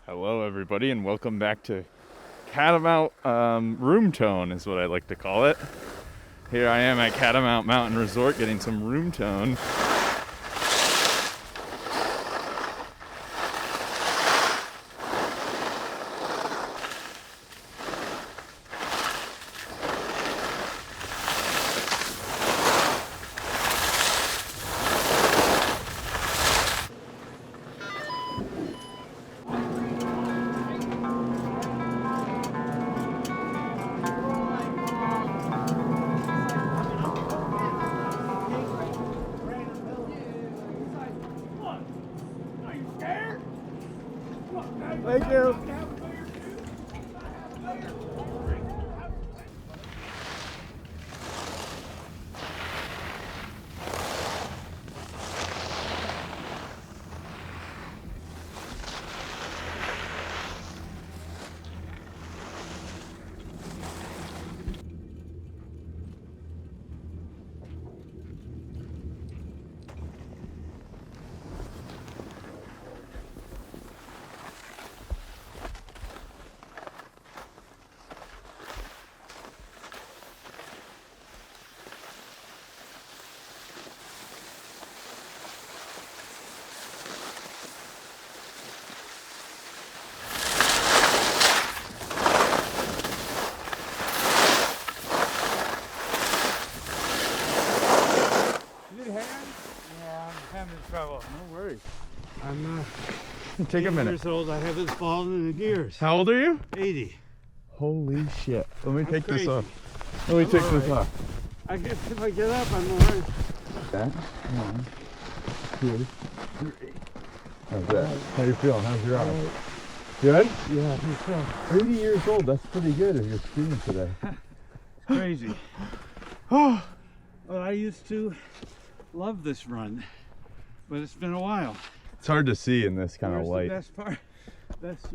Hello everybody and welcome back to Catamount Room Tone is what I like to call it. Here I am at Catamount Mountain Resort getting some room tone. Thank you. Trouble. No worries. I'm Take a 80 minute. years old. I haven't fallen in the gears. How old are you? 80. Holy shit. Let me I'm take crazy. this off. Let me I'm take all this right. off. I guess if I get up, I'm alright. That. 1, 2, 3. How's that? How you feeling? How's your arm? Good? Yeah, I think so. 80 years old. That's pretty good if you're skiing today. Crazy. Well, I used to love this run, but it's been a while. It's hard to see in this kind of Where's light. the best part? That's